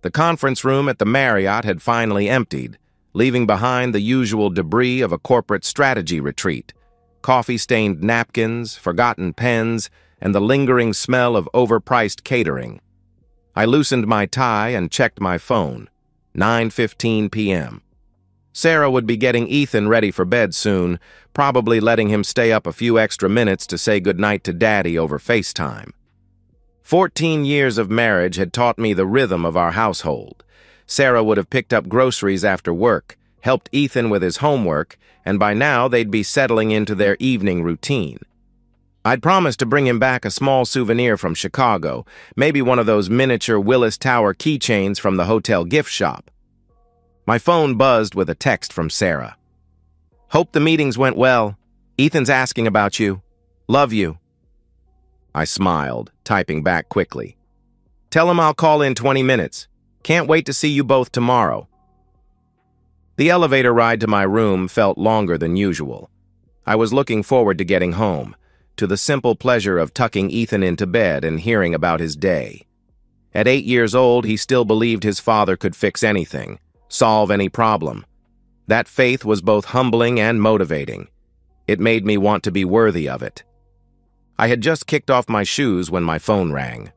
The conference room at the Marriott had finally emptied, leaving behind the usual debris of a corporate strategy retreat: coffee-stained napkins, forgotten pens, and the lingering smell of overpriced catering. I loosened my tie and checked my phone. 9:15 p.m. Sarah would be getting Ethan ready for bed soon, probably letting him stay up a few extra minutes to say goodnight to Daddy over FaceTime. 14 years of marriage had taught me the rhythm of our household. Sarah would have picked up groceries after work, helped Ethan with his homework, and by now they'd be settling into their evening routine. I'd promised to bring him back a small souvenir from Chicago, maybe one of those miniature Willis Tower keychains from the hotel gift shop. My phone buzzed with a text from Sarah. "Hope the meetings went well. Ethan's asking about you. Love you." I smiled, typing back quickly. "Tell him I'll call in 20 minutes. Can't wait to see you both tomorrow." The elevator ride to my room felt longer than usual. I was looking forward to getting home, to the simple pleasure of tucking Ethan into bed and hearing about his day. At 8 years old, he still believed his father could fix anything, solve any problem. That faith was both humbling and motivating. It made me want to be worthy of it. I had just kicked off my shoes when my phone rang.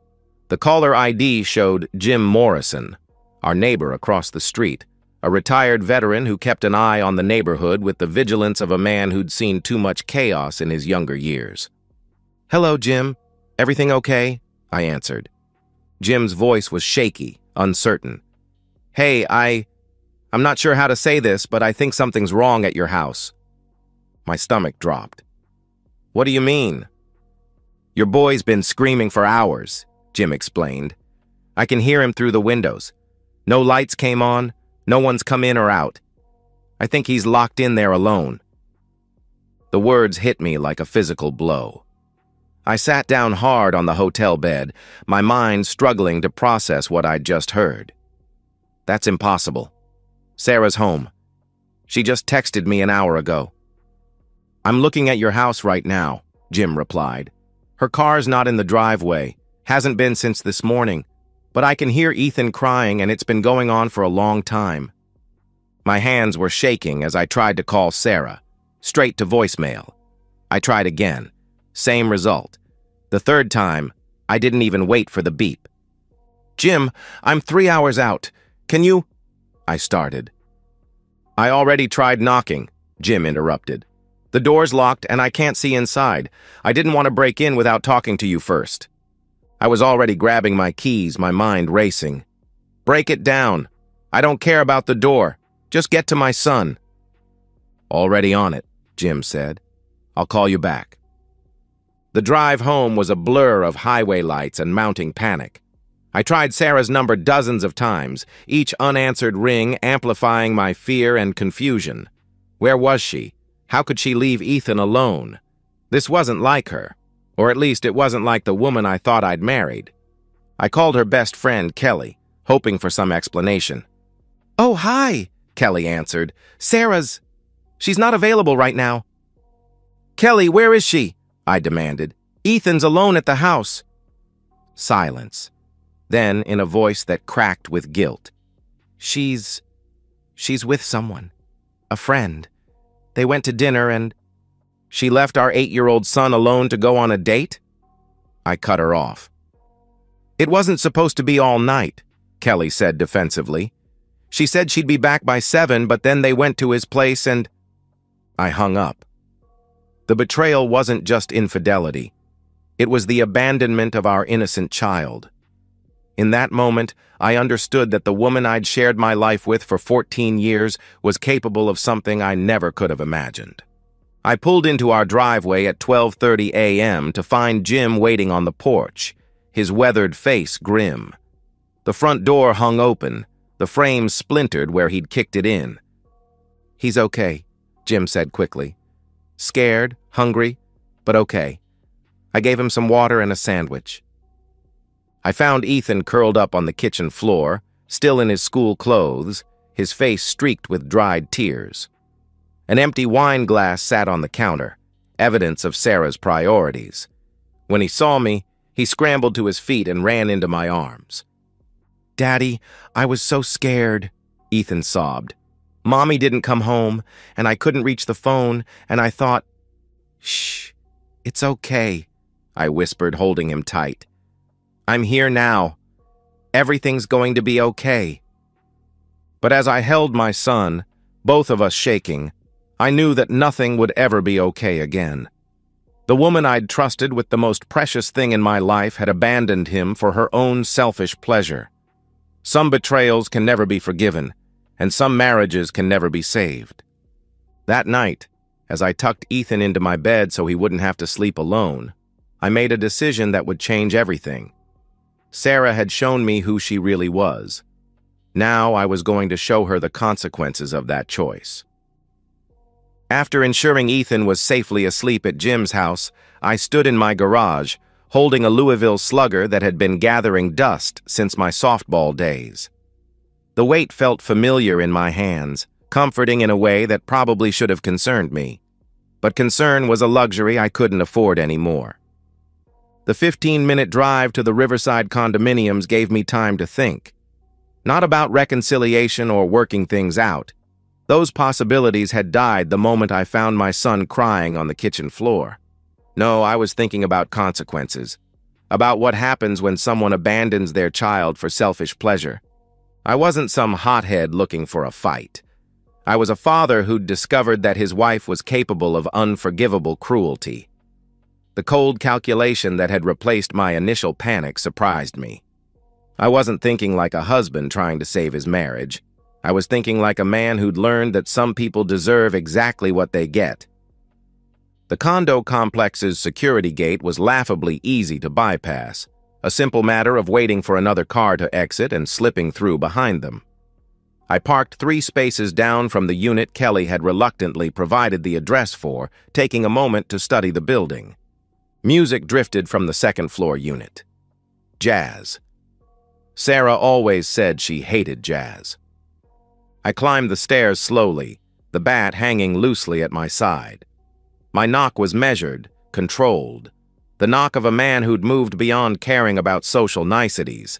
The caller ID showed Jim Morrison, our neighbor across the street, a retired veteran who kept an eye on the neighborhood with the vigilance of a man who'd seen too much chaos in his younger years. "Hello, Jim. Everything okay?" I answered. Jim's voice was shaky, uncertain. "Hey, I'm not sure how to say this, but I think something's wrong at your house." My stomach dropped. "What do you mean?" "Your boy's been screaming for hours," Jim explained. "I can hear him through the windows. No lights came on, no one's come in or out. I think he's locked in there alone." The words hit me like a physical blow. I sat down hard on the hotel bed, my mind struggling to process what I'd just heard. "That's impossible. Sarah's home. She just texted me an hour ago." "I'm looking at your house right now," Jim replied. "Her car's not in the driveway, hasn't been since this morning, but I can hear Ethan crying and it's been going on for a long time." My hands were shaking as I tried to call Sarah, straight to voicemail. I tried again. Same result. The third time, I didn't even wait for the beep. "Jim, I'm 3 hours out. Can you—" I started. "I already tried knocking," Jim interrupted. "The door's locked and I can't see inside. I didn't want to break in without talking to you first." I was already grabbing my keys, my mind racing. "Break it down. I don't care about the door. Just get to my son." "Already on it," Jim said. "I'll call you back." The drive home was a blur of highway lights and mounting panic. I tried Sarah's number dozens of times, each unanswered ring amplifying my fear and confusion. Where was she? How could she leave Ethan alone? This wasn't like her, or at least it wasn't like the woman I thought I'd married. I called her best friend, Kelly, hoping for some explanation. "Oh, hi," Kelly answered. She's not available right now." "Kelly, where is she?" I demanded. "Ethan's alone at the house." Silence. Then, in a voice that cracked with guilt, She's with someone. A friend. They went to dinner and—" "She left our 8-year-old son alone to go on a date?" I cut her off. "It wasn't supposed to be all night," Kelly said defensively. "She said she'd be back by 7, but then they went to his place and—" I hung up. The betrayal wasn't just infidelity. It was the abandonment of our innocent child. In that moment, I understood that the woman I'd shared my life with for 14 years was capable of something I never could have imagined. I pulled into our driveway at 12:30 a.m. to find Jim waiting on the porch, his weathered face grim. The front door hung open, the frame splintered where he'd kicked it in. "He's okay," Jim said quickly. "Scared, hungry, but okay." I gave him some water and a sandwich. I found Ethan curled up on the kitchen floor, still in his school clothes, his face streaked with dried tears. An empty wine glass sat on the counter, evidence of Sarah's priorities. When he saw me, he scrambled to his feet and ran into my arms. "Daddy, I was so scared," Ethan sobbed. "Mommy didn't come home, and I couldn't reach the phone, and I thought—" "Shh, it's okay," I whispered, holding him tight. "I'm here now. Everything's going to be okay." But as I held my son, both of us shaking, I knew that nothing would ever be okay again. The woman I'd trusted with the most precious thing in my life had abandoned him for her own selfish pleasure. Some betrayals can never be forgiven, and some marriages can never be saved. That night, as I tucked Ethan into my bed so he wouldn't have to sleep alone, I made a decision that would change everything. Sarah had shown me who she really was. Now I was going to show her the consequences of that choice. After ensuring Ethan was safely asleep at Jim's house, I stood in my garage, holding a Louisville Slugger that had been gathering dust since my softball days. The weight felt familiar in my hands, comforting in a way that probably should have concerned me. But concern was a luxury I couldn't afford anymore. The 15-minute drive to the Riverside condominiums gave me time to think. Not about reconciliation or working things out. Those possibilities had died the moment I found my son crying on the kitchen floor. No, I was thinking about consequences, about what happens when someone abandons their child for selfish pleasure. I wasn't some hothead looking for a fight. I was a father who'd discovered that his wife was capable of unforgivable cruelty. The cold calculation that had replaced my initial panic surprised me. I wasn't thinking like a husband trying to save his marriage. I was thinking like a man who'd learned that some people deserve exactly what they get. The condo complex's security gate was laughably easy to bypass, a simple matter of waiting for another car to exit and slipping through behind them. I parked 3 spaces down from the unit Kelly had reluctantly provided the address for, taking a moment to study the building. Music drifted from the second-floor unit. Jazz. Sarah always said she hated jazz. I climbed the stairs slowly, the bat hanging loosely at my side. My knock was measured, controlled, the knock of a man who'd moved beyond caring about social niceties.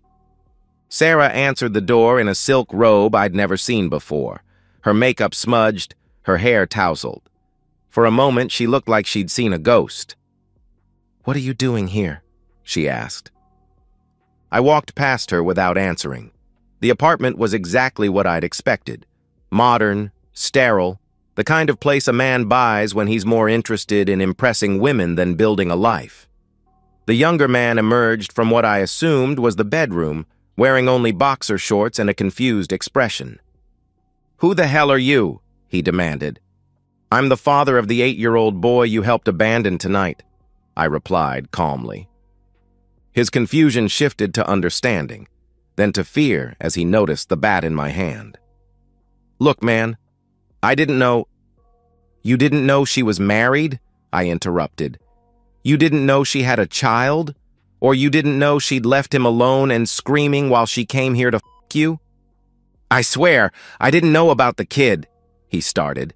Sarah answered the door in a silk robe I'd never seen before, her makeup smudged, her hair tousled. For a moment, she looked like she'd seen a ghost. "What are you doing here?" she asked. I walked past her without answering. The apartment was exactly what I'd expected. Modern, sterile, the kind of place a man buys when he's more interested in impressing women than building a life. The younger man emerged from what I assumed was the bedroom, wearing only boxer shorts and a confused expression. "Who the hell are you?" he demanded. "I'm the father of the 8-year-old boy you helped abandon tonight," I replied calmly. His confusion shifted to understanding, then to fear as he noticed the bat in my hand. "Look, man, I didn't know—" "You didn't know she was married?" I interrupted. "You didn't know she had a child? Or you didn't know she'd left him alone and screaming while she came here to f*** you?" "I swear, I didn't know about the kid," he started.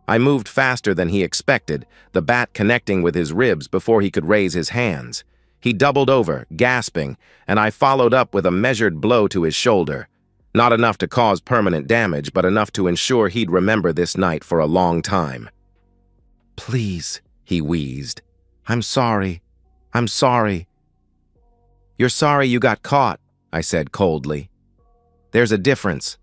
I moved faster than he expected, the bat connecting with his ribs before he could raise his hands. He doubled over, gasping, and I followed up with a measured blow to his shoulder. Not enough to cause permanent damage, but enough to ensure he'd remember this night for a long time. "Please," he wheezed. "I'm sorry. I'm sorry." "You're sorry you got caught," I said coldly. "There's a difference."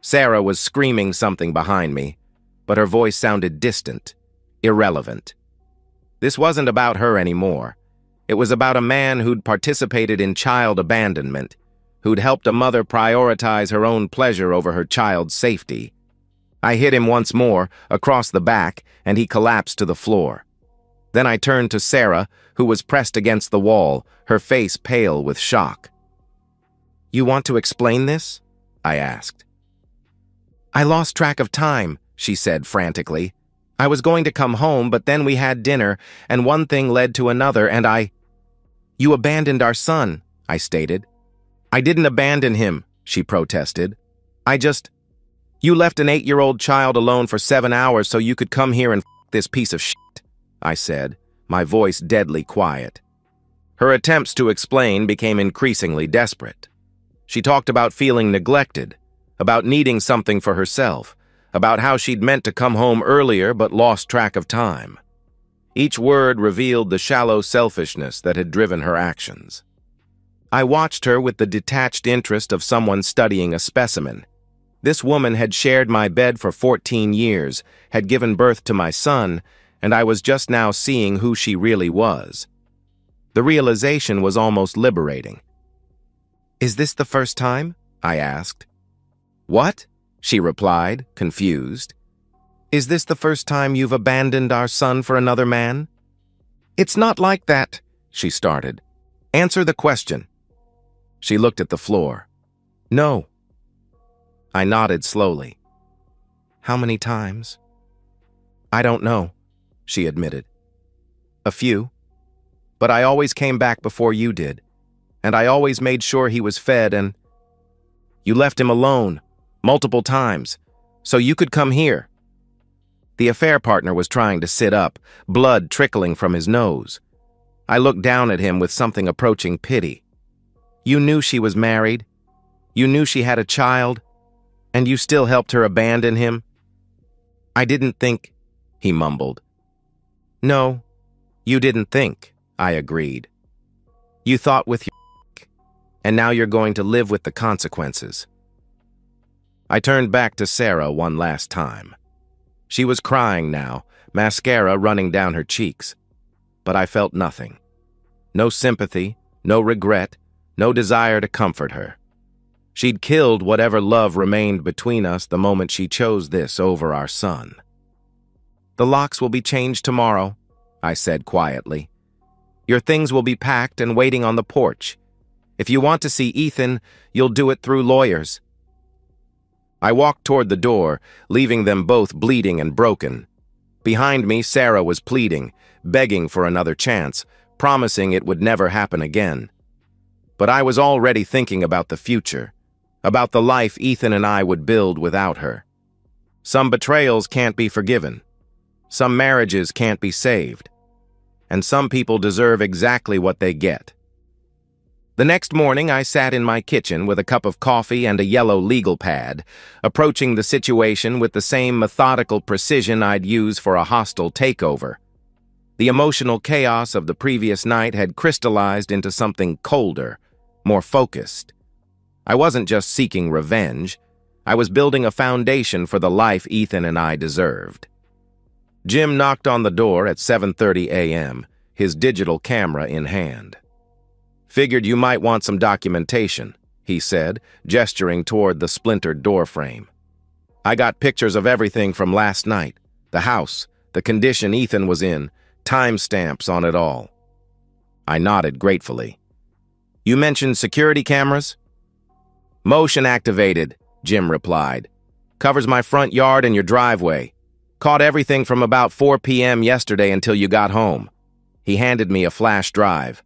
Sarah was screaming something behind me, but her voice sounded distant, irrelevant. This wasn't about her anymore. It was about a man who'd participated in child abandonment, who'd helped a mother prioritize her own pleasure over her child's safety. I hit him once more, across the back, and he collapsed to the floor. Then I turned to Sarah, who was pressed against the wall, her face pale with shock. "You want to explain this?" I asked. "I lost track of time," she said frantically. "I was going to come home, but then we had dinner, and one thing led to another, and You abandoned our son," I stated. "I didn't abandon him," she protested. You left an 8-year-old child alone for 7 hours so you could come here and f*** this piece of shit," I said, my voice deadly quiet. Her attempts to explain became increasingly desperate. She talked about feeling neglected, about needing something for herself, about how she'd meant to come home earlier but lost track of time. Each word revealed the shallow selfishness that had driven her actions. I watched her with the detached interest of someone studying a specimen. This woman had shared my bed for 14 years, had given birth to my son, and I was just now seeing who she really was. The realization was almost liberating. "Is this the first time?" I asked. "What?" she replied, confused. "Is this the first time you've abandoned our son for another man?" "It's not like that," she started. "Answer the question." She looked at the floor. "No." I nodded slowly. "How many times?" "I don't know," she admitted. "A few. But I always came back before you did, and I always made sure he was fed and... You left him alone, multiple times, so you could come here." The affair partner was trying to sit up, blood trickling from his nose. I looked down at him with something approaching pity. "You knew she was married. You knew she had a child, and you still helped her abandon him?" "I didn't think," he mumbled. "No, you didn't think," I agreed. "You thought with your and now you're going to live with the consequences." I turned back to Sarah one last time. She was crying now, mascara running down her cheeks. But I felt nothing. No sympathy, no regret, no desire to comfort her. She'd killed whatever love remained between us the moment she chose this over our son. "The locks will be changed tomorrow," I said quietly. "Your things will be packed and waiting on the porch. If you want to see Ethan, you'll do it through lawyers." I walked toward the door, leaving them both bleeding and broken. Behind me, Sarah was pleading, begging for another chance, promising it would never happen again. But I was already thinking about the future, about the life Ethan and I would build without her. Some betrayals can't be forgiven. Some marriages can't be saved. And some people deserve exactly what they get. The next morning, I sat in my kitchen with a cup of coffee and a yellow legal pad, approaching the situation with the same methodical precision I'd use for a hostile takeover. The emotional chaos of the previous night had crystallized into something colder, more focused. I wasn't just seeking revenge. I was building a foundation for the life Ethan and I deserved. Jim knocked on the door at 7:30 a.m., his digital camera in hand. "Figured you might want some documentation," he said, gesturing toward the splintered doorframe. "I got pictures of everything from last night, the house, the condition Ethan was in, timestamps on it all." I nodded gratefully. "You mentioned security cameras?" "Motion activated," Jim replied. "Covers my front yard and your driveway. Caught everything from about 4 p.m. yesterday until you got home." He handed me a flash drive.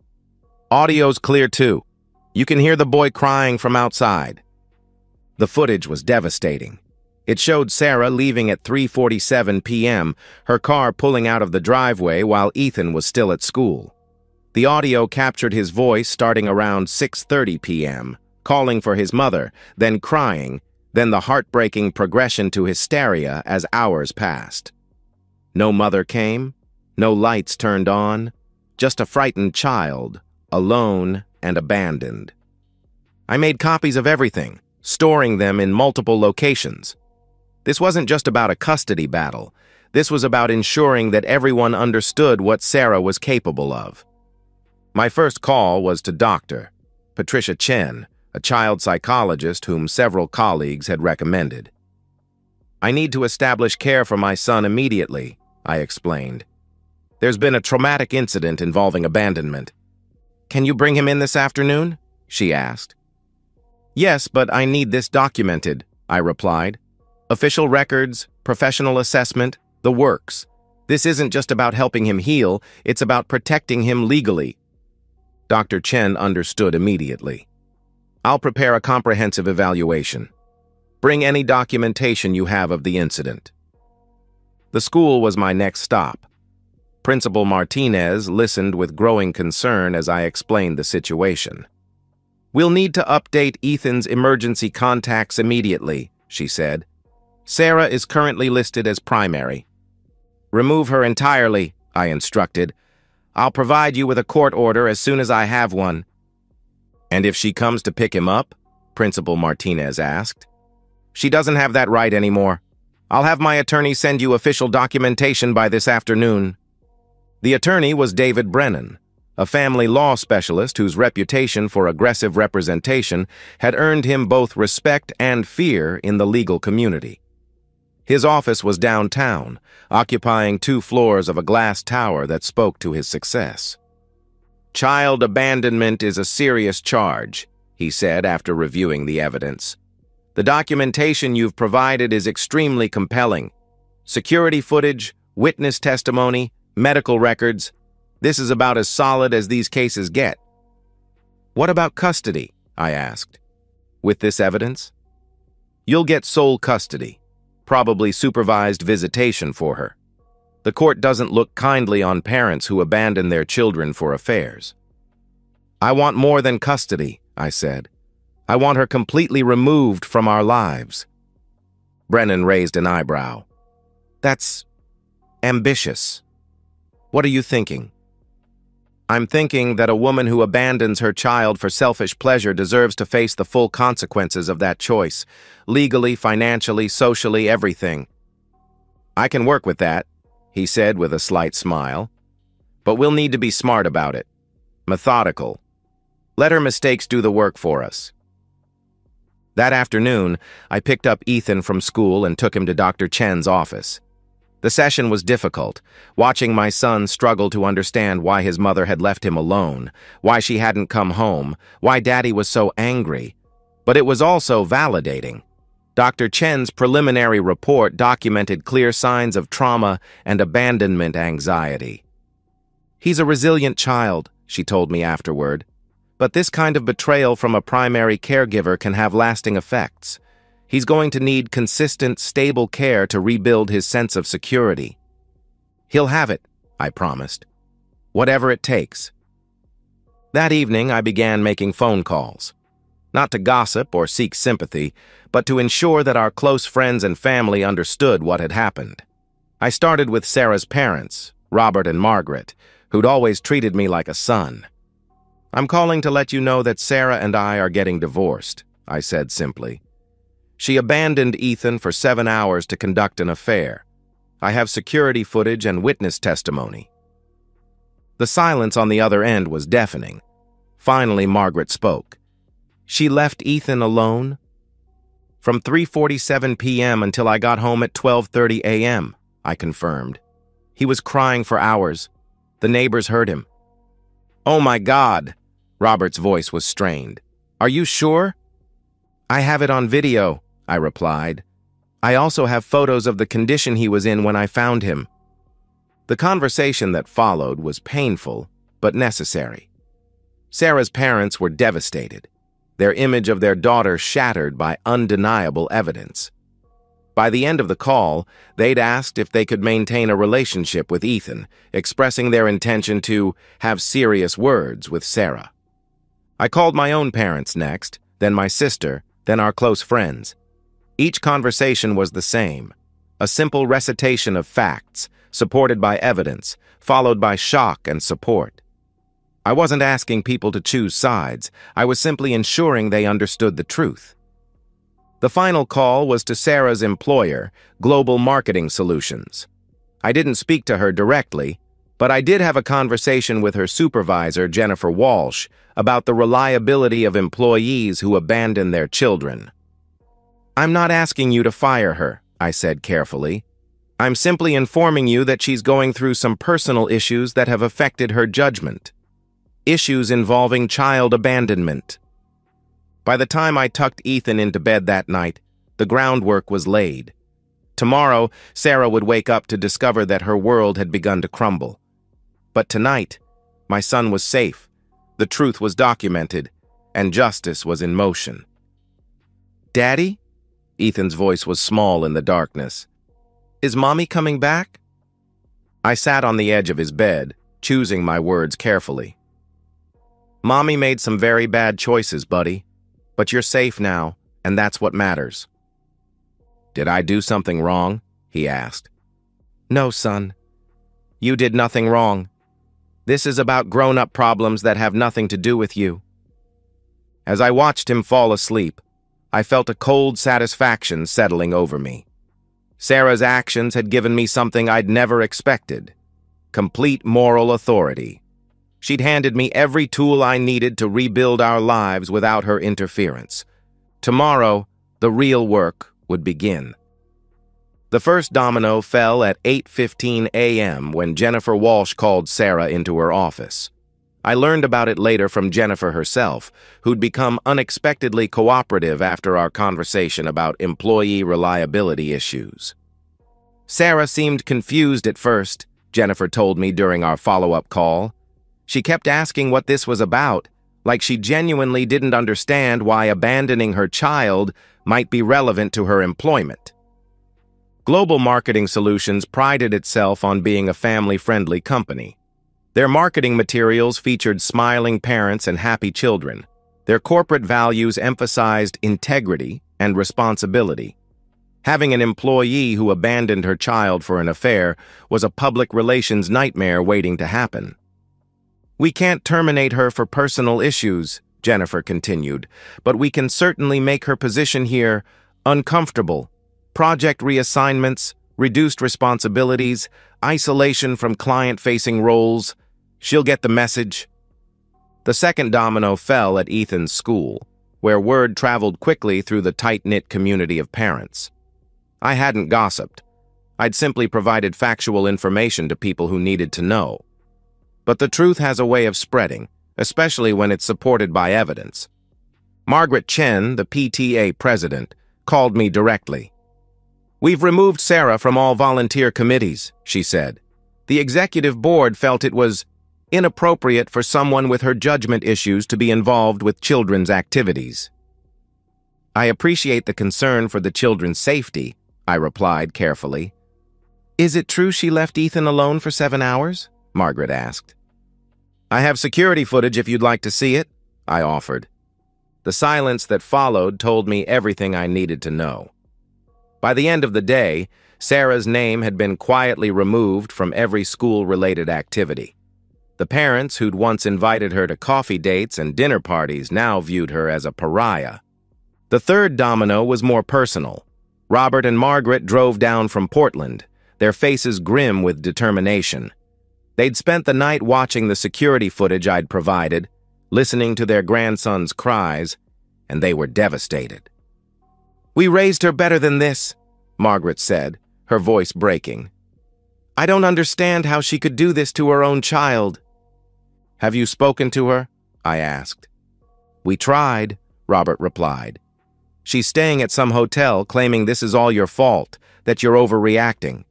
"Audio's clear too. You can hear the boy crying from outside." The footage was devastating. It showed Sarah leaving at 3:47 p.m., her car pulling out of the driveway while Ethan was still at school. The audio captured his voice starting around 6:30 p.m., calling for his mother, then crying, then the heartbreaking progression to hysteria as hours passed. No mother came, no lights turned on, just a frightened child, alone and abandoned. I made copies of everything, storing them in multiple locations. This wasn't just about a custody battle. This was about ensuring that everyone understood what Sarah was capable of. My first call was to Dr. Patricia Chen, a child psychologist whom several colleagues had recommended. "I need to establish care for my son immediately," I explained. "There's been a traumatic incident involving abandonment." "Can you bring him in this afternoon?" she asked. "Yes, but I need this documented," I replied. "Official records, professional assessment, the works. This isn't just about helping him heal, it's about protecting him legally." Dr. Chen understood immediately. "I'll prepare a comprehensive evaluation. Bring any documentation you have of the incident." The school was my next stop. Principal Martinez listened with growing concern as I explained the situation. "We'll need to update Ethan's emergency contacts immediately," she said. "Sarah is currently listed as primary." "Remove her entirely," I instructed. "I'll provide you with a court order as soon as I have one." "And if she comes to pick him up?" Principal Martinez asked. "She doesn't have that right anymore. I'll have my attorney send you official documentation by this afternoon." The attorney was David Brennan, a family law specialist whose reputation for aggressive representation had earned him both respect and fear in the legal community. His office was downtown, occupying 2 floors of a glass tower that spoke to his success. "Child abandonment is a serious charge," he said after reviewing the evidence. "The documentation you've provided is extremely compelling. Security footage, witness testimony, medical records. This is about as solid as these cases get." "What about custody?" I asked. "With this evidence?" "You'll get sole custody, probably supervised visitation for her. The court doesn't look kindly on parents who abandon their children for affairs." "I want more than custody," I said. "I want her completely removed from our lives." Brennan raised an eyebrow. "That's ambitious. What are you thinking?" "I'm thinking that a woman who abandons her child for selfish pleasure deserves to face the full consequences of that choice, legally, financially, socially, everything." "I can work with that," he said with a slight smile. "But we'll need to be smart about it. Methodical. Let her mistakes do the work for us." That afternoon, I picked up Ethan from school and took him to Dr. Chen's office. The session was difficult, watching my son struggle to understand why his mother had left him alone, why she hadn't come home, why Daddy was so angry. But it was also validating. Dr. Chen's preliminary report documented clear signs of trauma and abandonment anxiety. "He's a resilient child," she told me afterward. "But this kind of betrayal from a primary caregiver can have lasting effects. He's going to need consistent, stable care to rebuild his sense of security." "He'll have it," I promised. "Whatever it takes." That evening, I began making phone calls. Not to gossip or seek sympathy, but to ensure that our close friends and family understood what had happened. I started with Sarah's parents, Robert and Margaret, who'd always treated me like a son. "I'm calling to let you know that Sarah and I are getting divorced," I said simply. "She abandoned Ethan for 7 hours to conduct an affair. I have security footage and witness testimony." The silence on the other end was deafening. Finally, Margaret spoke. "She left Ethan alone?" "From 3:47 p.m. until I got home at 12:30 a.m., I confirmed. "He was crying for hours. The neighbors heard him." "Oh my God!" Robert's voice was strained. "Are you sure?" "I have it on video," I replied. "I also have photos of the condition he was in when I found him." The conversation that followed was painful, but necessary. Sarah's parents were devastated, their image of their daughter shattered by undeniable evidence. By the end of the call, they'd asked if they could maintain a relationship with Ethan, expressing their intention to have serious words with Sarah. I called my own parents next, then my sister, then our close friends. Each conversation was the same, a simple recitation of facts, supported by evidence, followed by shock and support. I wasn't asking people to choose sides, I was simply ensuring they understood the truth. The final call was to Sarah's employer, Global Marketing Solutions. I didn't speak to her directly, but I did have a conversation with her supervisor, Jennifer Walsh, about the reliability of employees who abandon their children. "I'm not asking you to fire her," I said carefully. "I'm simply informing you that she's going through some personal issues that have affected her judgment. Issues involving child abandonment." By the time I tucked Ethan into bed that night, the groundwork was laid. Tomorrow, Sarah would wake up to discover that her world had begun to crumble. But tonight, my son was safe, the truth was documented, and justice was in motion. "Daddy?" Ethan's voice was small in the darkness. "Is Mommy coming back?" I sat on the edge of his bed, choosing my words carefully. Mommy made some very bad choices, buddy. But you're safe now, and that's what matters. Did I do something wrong? He asked. No, son. You did nothing wrong. This is about grown-up problems that have nothing to do with you. As I watched him fall asleep, I felt a cold satisfaction settling over me. Sarah's actions had given me something I'd never expected: complete moral authority. She'd handed me every tool I needed to rebuild our lives without her interference. Tomorrow, the real work would begin. The first domino fell at 8:15 a.m. when Jennifer Walsh called Sarah into her office. I learned about it later from Jennifer herself, who'd become unexpectedly cooperative after our conversation about employee reliability issues. Sarah seemed confused at first, Jennifer told me during our follow-up call. She kept asking what this was about, like she genuinely didn't understand why abandoning her child might be relevant to her employment. Global Marketing Solutions prided itself on being a family-friendly company. Their marketing materials featured smiling parents and happy children. Their corporate values emphasized integrity and responsibility. Having an employee who abandoned her child for an affair was a public relations nightmare waiting to happen. We can't terminate her for personal issues, Jennifer continued, but we can certainly make her position here uncomfortable. Project reassignments, reduced responsibilities, isolation from client-facing roles. She'll get the message. The second domino fell at Ethan's school, where word traveled quickly through the tight-knit community of parents. I hadn't gossiped. I'd simply provided factual information to people who needed to know. But the truth has a way of spreading, especially when it's supported by evidence. Margaret Chen, the PTA president, called me directly. "We've removed Sarah from all volunteer committees," she said. "The executive board felt it was inappropriate for someone with her judgment issues to be involved with children's activities." "I appreciate the concern for the children's safety," I replied carefully. "Is it true she left Ethan alone for 7 hours?" Margaret asked. "I have security footage if you'd like to see it," I offered. The silence that followed told me everything I needed to know. By the end of the day, Sarah's name had been quietly removed from every school-related activity. The parents who'd once invited her to coffee dates and dinner parties now viewed her as a pariah. The third domino was more personal. Robert and Margaret drove down from Portland, their faces grim with determination. They'd spent the night watching the security footage I'd provided, listening to their grandson's cries, and they were devastated. "We raised her better than this," Margaret said, her voice breaking. "I don't understand how she could do this to her own child." "Have you spoken to her?" I asked. "We tried," Robert replied. "She's staying at some hotel claiming this is all your fault, that you're overreacting.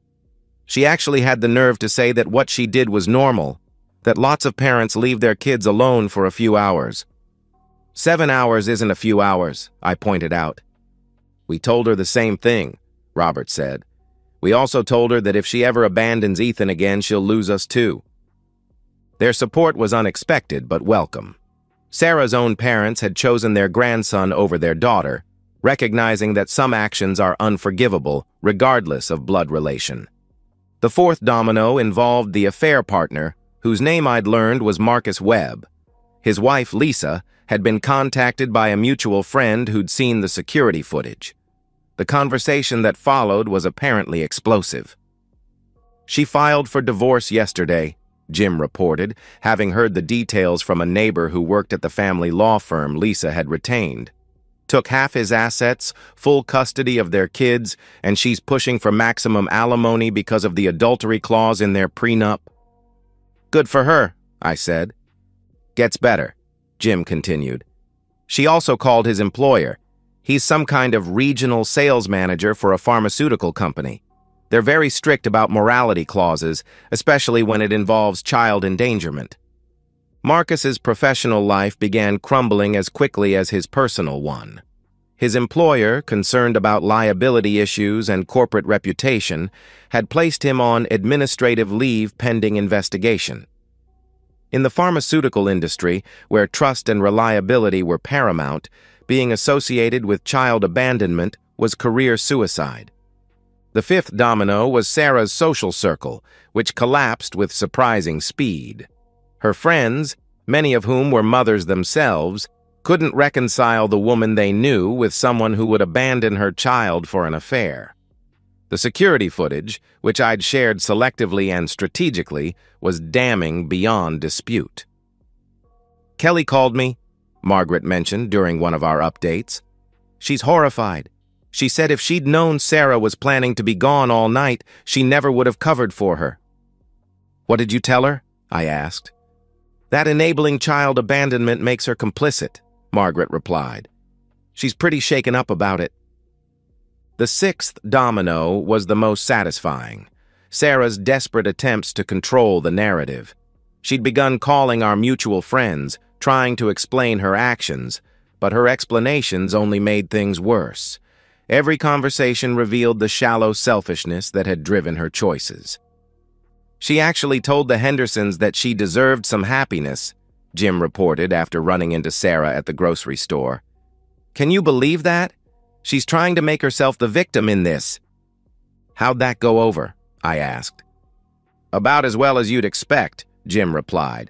She actually had the nerve to say that what she did was normal, that lots of parents leave their kids alone for a few hours." 7 hours isn't a few hours, I pointed out. "We told her the same thing," Robert said. "We also told her that if she ever abandons Ethan again, she'll lose us too." Their support was unexpected but welcome. Sarah's own parents had chosen their grandson over their daughter, recognizing that some actions are unforgivable, regardless of blood relation. The fourth domino involved the affair partner, whose name I'd learned was Marcus Webb. His wife, Lisa, had been contacted by a mutual friend who'd seen the security footage. The conversation that followed was apparently explosive. "She filed for divorce yesterday," Jim reported, having heard the details from a neighbor who worked at the family law firm Lisa had retained. "Took half his assets, full custody of their kids, and she's pushing for maximum alimony because of the adultery clause in their prenup." "Good for her," I said. "Gets better," Jim continued. "She also called his employer. He's some kind of regional sales manager for a pharmaceutical company. They're very strict about morality clauses, especially when it involves child endangerment." Marcus's professional life began crumbling as quickly as his personal one. His employer, concerned about liability issues and corporate reputation, had placed him on administrative leave pending investigation. In the pharmaceutical industry, where trust and reliability were paramount, being associated with child abandonment was career suicide. The fifth domino was Sarah's social circle, which collapsed with surprising speed. Her friends, many of whom were mothers themselves, couldn't reconcile the woman they knew with someone who would abandon her child for an affair. The security footage, which I'd shared selectively and strategically, was damning beyond dispute. "Kelly called me," Margaret mentioned during one of our updates. "She's horrified. She said if she'd known Sarah was planning to be gone all night, she never would have covered for her." "What did you tell her?" I asked. "That enabling child abandonment makes her complicit," Margaret replied. "She's pretty shaken up about it." The sixth domino was the most satisfying: Sarah's desperate attempts to control the narrative. She'd begun calling our mutual friends, trying to explain her actions, but her explanations only made things worse. Every conversation revealed the shallow selfishness that had driven her choices. "She actually told the Hendersons that she deserved some happiness," Jim reported after running into Sarah at the grocery store. "Can you believe that? She's trying to make herself the victim in this." "How'd that go over?" I asked. "About as well as you'd expect," Jim replied.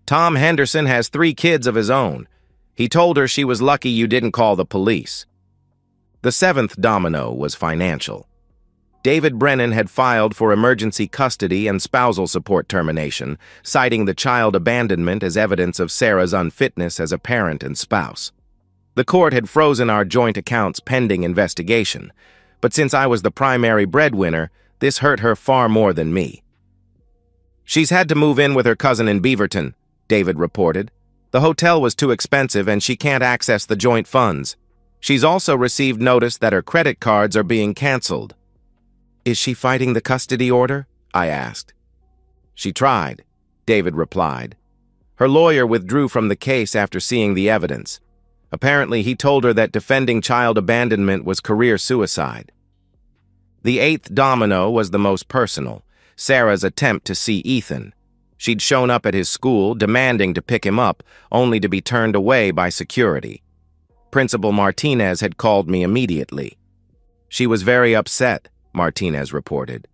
"Tom Henderson has 3 kids of his own. He told her she was lucky you didn't call the police." The seventh domino was financial. David Brennan had filed for emergency custody and spousal support termination, citing the child abandonment as evidence of Sarah's unfitness as a parent and spouse. The court had frozen our joint accounts pending investigation, but since I was the primary breadwinner, this hurt her far more than me. "She's had to move in with her cousin in Beaverton," David reported. "The hotel was too expensive and she can't access the joint funds. She's also received notice that her credit cards are being canceled." "Is she fighting the custody order?" I asked. "She tried," David replied. "Her lawyer withdrew from the case after seeing the evidence. Apparently, he told her that defending child abandonment was career suicide." The eighth domino was the most personal: Sarah's attempt to see Ethan. She'd shown up at his school, demanding to pick him up, only to be turned away by security. Principal Martinez had called me immediately. "She was very upset," Martinez reported.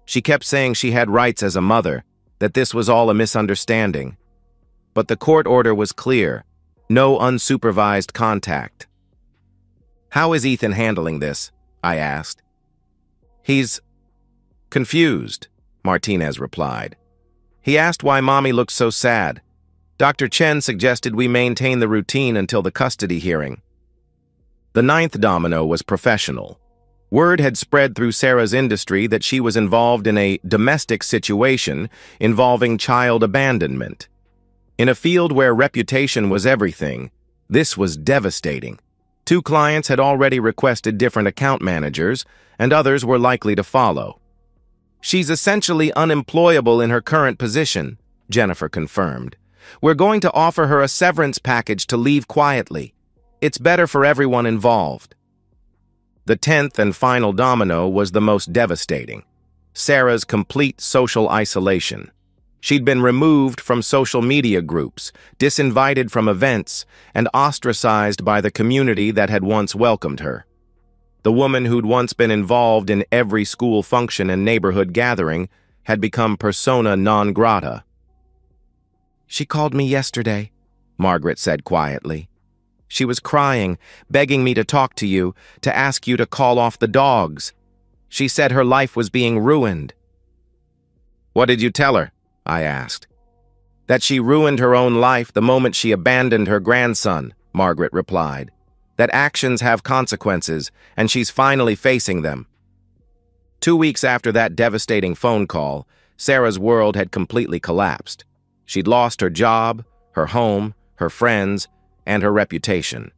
"She kept saying she had rights as a mother, that this was all a misunderstanding. But the court order was clear: no unsupervised contact." "How is Ethan handling this?" I asked. "He's confused," Martinez replied. "He asked why Mommy looked so sad. Dr. Chen suggested we maintain the routine until the custody hearing." The ninth domino was professional. Word had spread through Sarah's industry that she was involved in a domestic situation involving child abandonment. In a field where reputation was everything, this was devastating. 2 clients had already requested different account managers, and others were likely to follow. "She's essentially unemployable in her current position," Jennifer confirmed. "We're going to offer her a severance package to leave quietly. It's better for everyone involved." The 10th and final domino was the most devastating: Sarah's complete social isolation. She'd been removed from social media groups, disinvited from events, and ostracized by the community that had once welcomed her. The woman who'd once been involved in every school function and neighborhood gathering had become persona non grata. "She called me yesterday," Margaret said quietly. "She was crying, begging me to talk to you, to ask you to call off the dogs. She said her life was being ruined." "What did you tell her?" I asked. "That she ruined her own life the moment she abandoned her grandson," Margaret replied. "That actions have consequences, and she's finally facing them." 2 weeks after that devastating phone call, Sarah's world had completely collapsed. She'd lost her job, her home, her friends, and her reputation.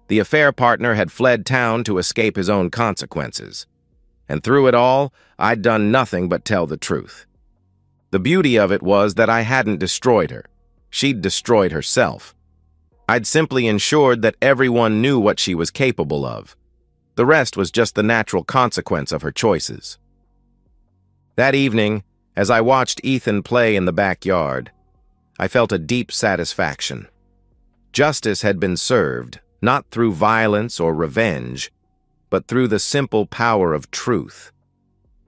The affair partner had fled town to escape his own consequences. And through it all, I'd done nothing but tell the truth. The beauty of it was that I hadn't destroyed her. She'd destroyed herself. I'd simply ensured that everyone knew what she was capable of. The rest was just the natural consequence of her choices. That evening, as I watched Ethan play in the backyard, I felt a deep satisfaction. Justice had been served, not through violence or revenge, but through the simple power of truth.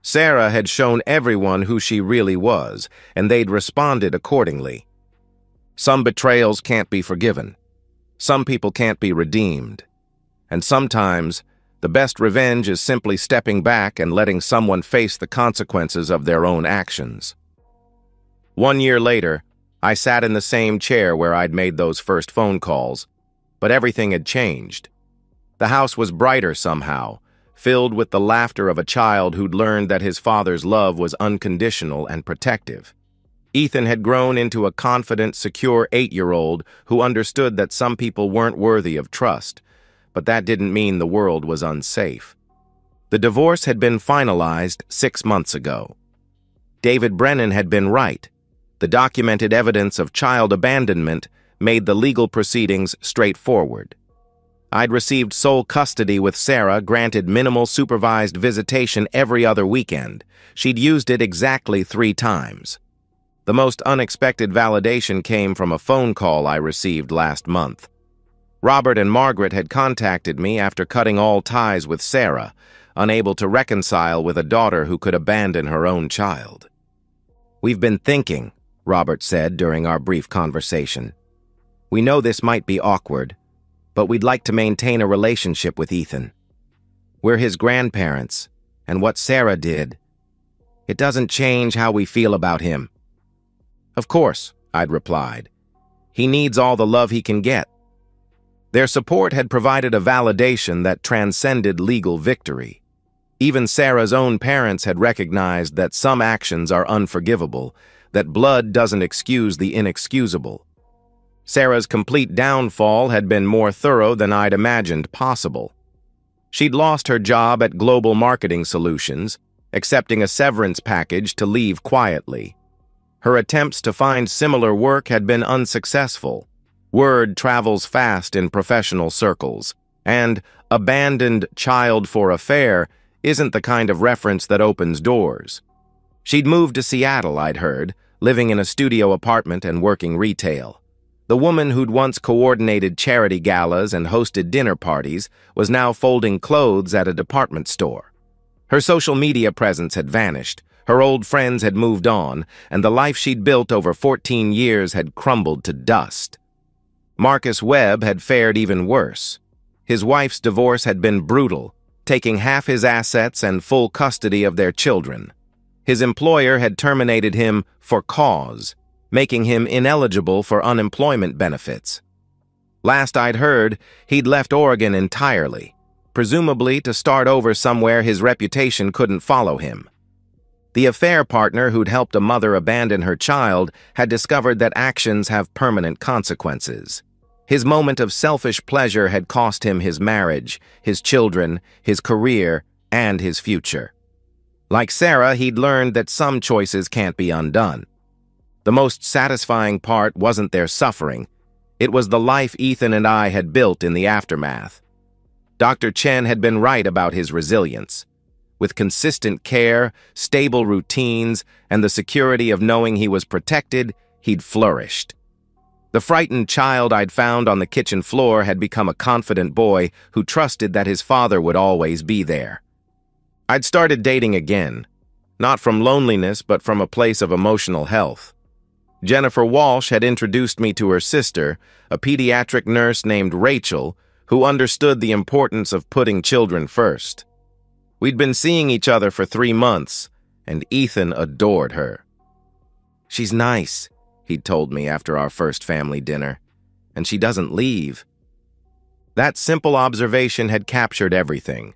Sarah had shown everyone who she really was, and they'd responded accordingly. Some betrayals can't be forgiven. Some people can't be redeemed. And sometimes, the best revenge is simply stepping back and letting someone face the consequences of their own actions. 1 year later, I sat in the same chair where I'd made those first phone calls, but everything had changed. The house was brighter somehow, filled with the laughter of a child who'd learned that his father's love was unconditional and protective. Ethan had grown into a confident, secure 8-year-old who understood that some people weren't worthy of trust, but that didn't mean the world was unsafe. The divorce had been finalized 6 months ago. David Brennan had been right. The documented evidence of child abandonment made the legal proceedings straightforward. I'd received sole custody with Sarah, granted minimal supervised visitation every other weekend. She'd used it exactly 3 times. The most unexpected validation came from a phone call I received last month. Robert and Margaret had contacted me after cutting all ties with Sarah, unable to reconcile with a daughter who could abandon her own child. "We've been thinking," Robert said during our brief conversation. "We know this might be awkward, but we'd like to maintain a relationship with Ethan. We're his grandparents, and what Sarah did, it doesn't change how we feel about him." "Of course," I'd replied. "He needs all the love he can get." Their support had provided a validation that transcended legal victory. Even Sarah's own parents had recognized that some actions are unforgivable, that blood doesn't excuse the inexcusable. Sarah's complete downfall had been more thorough than I'd imagined possible. She'd lost her job at Global Marketing Solutions, accepting a severance package to leave quietly. Her attempts to find similar work had been unsuccessful. Word travels fast in professional circles, and abandoned child for affair isn't the kind of reference that opens doors. She'd moved to Seattle, I'd heard, living in a studio apartment and working retail. The woman who'd once coordinated charity galas and hosted dinner parties was now folding clothes at a department store. Her social media presence had vanished, her old friends had moved on, and the life she'd built over 14 years had crumbled to dust. Marcus Webb had fared even worse. His wife's divorce had been brutal, taking half his assets and full custody of their children. His employer had terminated him for cause, making him ineligible for unemployment benefits. Last I'd heard, he'd left Oregon entirely, presumably to start over somewhere his reputation couldn't follow him. The affair partner who'd helped a mother abandon her child had discovered that actions have permanent consequences. His moment of selfish pleasure had cost him his marriage, his children, his career, and his future. Like Sarah, he'd learned that some choices can't be undone. The most satisfying part wasn't their suffering. It was the life Ethan and I had built in the aftermath. Dr. Chen had been right about his resilience. With consistent care, stable routines, and the security of knowing he was protected, he'd flourished. The frightened child I'd found on the kitchen floor had become a confident boy who trusted that his father would always be there. I'd started dating again, not from loneliness but from a place of emotional health. Jennifer Walsh had introduced me to her sister, a pediatric nurse named Rachel, who understood the importance of putting children first. We'd been seeing each other for 3 months, and Ethan adored her. "She's nice," he'd told me after our first family dinner, "and she doesn't leave." That simple observation had captured everything.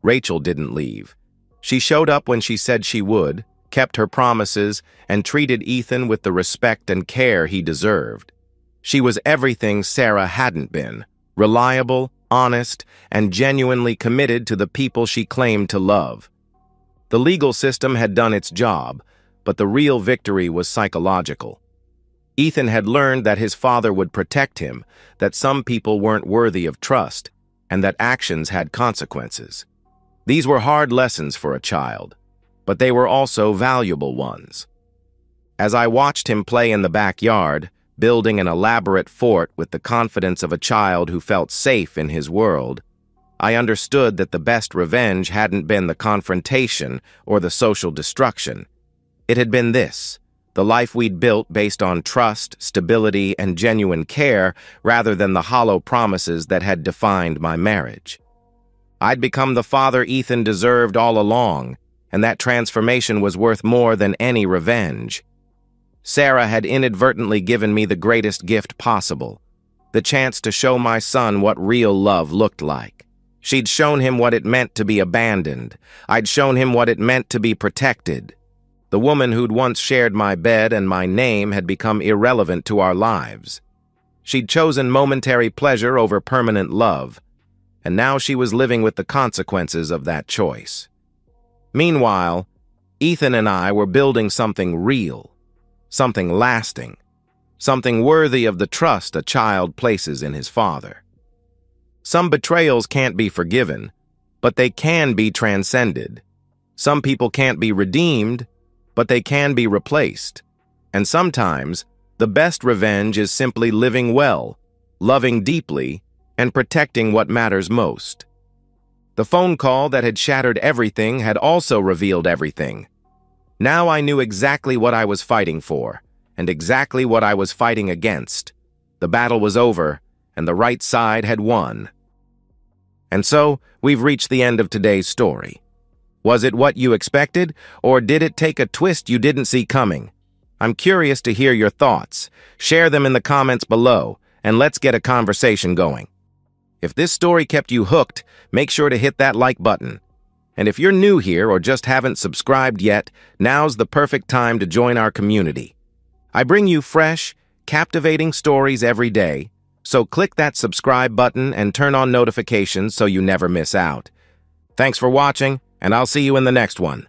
Rachel didn't leave. She showed up when she said she would, kept her promises, and treated Ethan with the respect and care he deserved. She was everything Sarah hadn't been: reliable, honest, and genuinely committed to the people she claimed to love. The legal system had done its job, but the real victory was psychological. Ethan had learned that his father would protect him, that some people weren't worthy of trust, and that actions had consequences. These were hard lessons for a child, but they were also valuable ones. As I watched him play in the backyard, building an elaborate fort with the confidence of a child who felt safe in his world, I understood that the best revenge hadn't been the confrontation or the social destruction. It had been this, the life we'd built based on trust, stability, and genuine care rather than the hollow promises that had defined my marriage. I'd become the father Ethan deserved all along, and that transformation was worth more than any revenge. Sarah had inadvertently given me the greatest gift possible, the chance to show my son what real love looked like. She'd shown him what it meant to be abandoned. I'd shown him what it meant to be protected. The woman who'd once shared my bed and my name had become irrelevant to our lives. She'd chosen momentary pleasure over permanent love, and now she was living with the consequences of that choice. Meanwhile, Ethan and I were building something real, something lasting, something worthy of the trust a child places in his father. Some betrayals can't be forgiven, but they can be transcended. Some people can't be redeemed, but they can be replaced. And sometimes, the best revenge is simply living well, loving deeply, and protecting what matters most. The phone call that had shattered everything had also revealed everything. Now I knew exactly what I was fighting for, and exactly what I was fighting against. The battle was over, and the right side had won. And so, we've reached the end of today's story. Was it what you expected, or did it take a twist you didn't see coming? I'm curious to hear your thoughts. Share them in the comments below, and let's get a conversation going. If this story kept you hooked, make sure to hit that like button. And if you're new here or just haven't subscribed yet, now's the perfect time to join our community. I bring you fresh, captivating stories every day, so click that subscribe button and turn on notifications so you never miss out. Thanks for watching, and I'll see you in the next one.